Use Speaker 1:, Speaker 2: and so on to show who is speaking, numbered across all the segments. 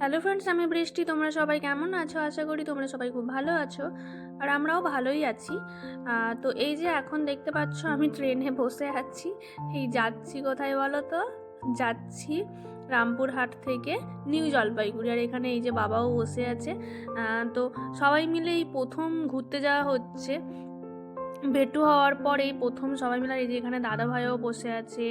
Speaker 1: Hello friends, আমি বৃষ্টি। তোমরা সবাই কেমন আছো? আশা করি তোমরা সবাই খুব ভালো আছো, আর আমরাও ভালোই আছি। তো এই যে এখন দেখতে পাচ্ছ আমি ট্রেনে বসে আছি। এই যাচ্ছি কোথায় বলো তো? যাচ্ছি রামপুরহাট থেকে নিউ জলপাইগুড়ি। আর এখানে এই যে বাবাও বসে আছে। তো সবাই মিলে এই প্রথম ঘুরতে যাওয়া হচ্ছে। বেটু হওয়ার পর এই প্রথম সবাই মিলে। এই যে এখানে দাদাভাইও বসে আছে।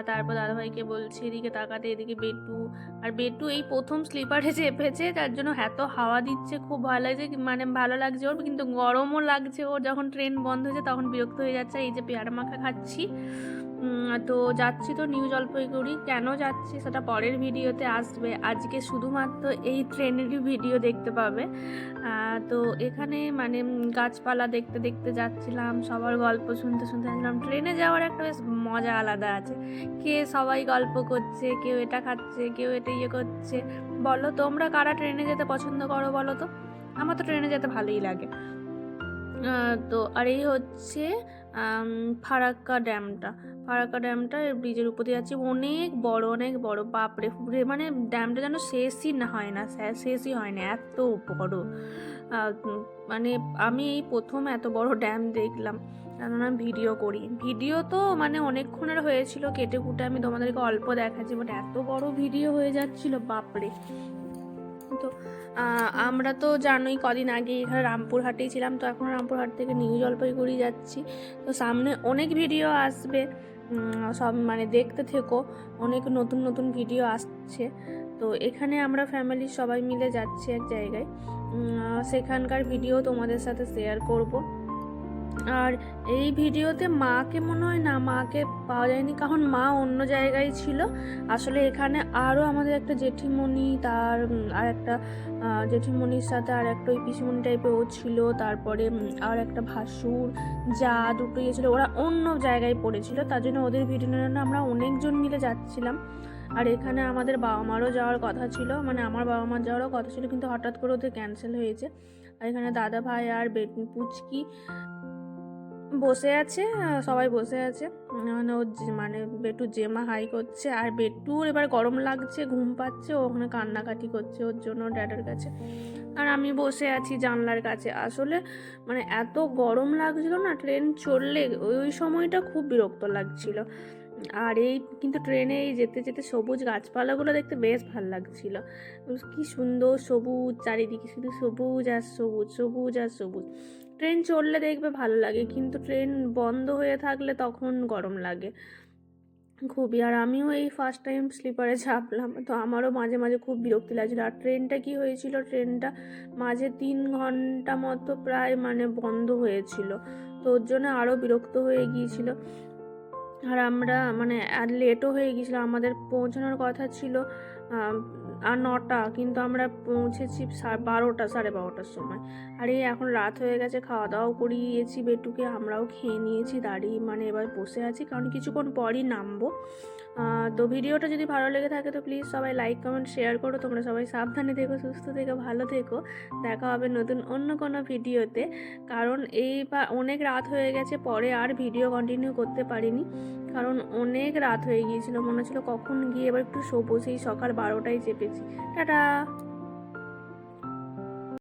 Speaker 1: তারপর দাদাভাইকে বলছি এদিকে তাকাতে, এদিকে বেটু। আর বেটু এই প্রথম স্লিপারে চেপেছে, তার জন্য এত হাওয়া দিচ্ছে, খুব ভালো লাগছে, মানে ভালো লাগছে ওর, কিন্তু গরমও লাগছে ওর। যখন ট্রেন বন্ধ হয়েছে তখন বিরক্ত হয়ে যাচ্ছে। এই যে পেয়ারা মাখা খাচ্ছি। তো যাচ্ছি তো নিউ জলপাইগুড়ি। কেন যাচ্ছি সেটা পরের ভিডিওতে আসবে। আজকে শুধুমাত্র এই ট্রেনেরই ভিডিও দেখতে পাবে। তো এখানে মানে গাছপালা দেখতে দেখতে যাচ্ছিলাম, সবার গল্প শুনতে শুনতে আসলাম। ট্রেনে যাওয়ার একটা বেশ মজা আলাদা আছে। সবাই গল্প করছে, কেউ এটা খাচ্ছে, কেউ এটা করছে। বলো তোমরা কারা ট্রেনে যেতে পছন্দ করো বলো তো? আমার তো ট্রেনে যেতে ভালোই লাগে। তো আর এই হচ্ছে ফারাক্কা ড্যামটা। ফারাক্কা ড্যামটা ব্রিজের উপর দিয়ে যাচ্ছি। অনেক বড়, অনেক বড়, বাপরে, মানে ড্যামটা যেন শেষই না হয় না, শেষই হয় না, এত বড়। মানে আমি এই প্রথম এত বড় ড্যাম দেখলাম। কেননা ভিডিও করি, ভিডিও তো মানে অনেকক্ষণের হয়েছিল, কেটে কুটে আমি তোমাদেরকে অল্প দেখাচ্ছি, বাট এত বড় ভিডিও হয়ে যাচ্ছিল, বাপরে। তো আমরা তো জানোই কদিন আগে এখানে রামপুরহাটেই ছিলাম, তো এখন রামপুরহাট থেকে নিউ জলপাইগুড়ি যাচ্ছি। তো সামনে অনেক ভিডিও আসবে, সব মানে দেখতে থেকো, অনেক নতুন নতুন ভিডিও আসছে। তো এখানে আমরা ফ্যামিলির সবাই মিলে যাচ্ছি এক জায়গায়, সেখানকার ভিডিও তোমাদের সাথে শেয়ার করব। আর এই ভিডিওতে মাকে মনে হয় না, মাকে পাওয়া যায়নি, কারণ মা অন্য জায়গায় ছিল। আসলে এখানে আরও আমাদের একটা জেঠিমণি, তার আর একটা জেঠিমণির সাথে আর একটা ওই পিসিমণি টাইপের ও ছিল, তারপরে আর একটা ভাসুর, যা দুটো ছিল, ওরা অন্য জায়গায় পড়েছিল, তার জন্য ওদের ভিডিও জন্য আমরা অনেকজন মিলে যাচ্ছিলাম। আর এখানে আমাদের বাবা মারও যাওয়ার কথা ছিল, মানে আমার বাবা মার যাওয়ারও কথা ছিল, কিন্তু হঠাৎ করে ওদের ক্যান্সেল হয়েছে। আর এখানে দাদা ভাই আর পুচকি বসে আছে, সবাই বসে আছে। মানে ও মানে বেটু জেমা হাই করছে, আর বেটুর এবার গরম লাগছে, ঘুম পাচ্ছে, ও ওখানে কান্নাকাটি করছে ওর জন্য ড্যাডার কাছে। আর আমি বসে আছি জানলার কাছে। আসলে মানে এত গরম লাগছিল না, ট্রেন চললে ওই সময়টা খুব বিরক্ত লাগছিল। আর এই কিন্তু ট্রেনে এই যেতে যেতে সবুজ গাছপালাগুলো দেখতে বেশ ভালো লাগছিল। কি সুন্দর সবুজ, চারিদিকে শুধু সবুজ আর সবুজ, সবুজ আর সবুজ। ট্রেন চললে দেখবে ভালো লাগে, কিন্তু ট্রেন বন্ধ হয়ে থাকলে তখন গরম লাগে খুবই। আর আমিও এই ফার্স্ট টাইম স্লিপারে চাপলাম, তো আমারও মাঝে মাঝে খুব বিরক্তি লাগছিল। আর ট্রেনটা কি হয়েছিল, ট্রেনটা মাঝে 3 ঘন্টা মতো প্রায় মানে বন্ধ হয়েছিল, তো ওর জন্য আরও বিরক্ত হয়ে গিয়েছিল। আর আমরা মানে আর লেটও হয়ে গিয়েছিলো, আমাদের পৌঁছানোর কথা ছিল আর 9টা, কিন্তু আমরা পৌঁছেছি 12টা, 12:30টার সময়। আর এই এখন রাত হয়ে গেছে, খাওয়া দাওয়াও করিয়েছি বেটুকে, আমরাও খেয়ে নিয়েছি, দাঁড়িয়ে মানে এবার বসে আছি, কারণ কিছুক্ষণ পরই নামবো। তো ভিডিওটা যদি ভালো লেগে থাকে তো প্লিজ সবাই লাইক কমেন্ট শেয়ার করো। তোমরা সবাই সাবধানে থেকো, সুস্থ থেকো, ভালো থেকো। দেখা হবে নতুন অন্য কোনো ভিডিওতে, কারণ অনেক রাত হয়ে গেছে, পরে আর ভিডিও কন্টিনিউ করতে পারিনি, কারণ অনেক রাত হয়ে গিয়েছিল, মনে হচ্ছিল কখন গিয়ে এবার একটু শোবো। সেই সকাল 12টায় চেপেছি। টাটা।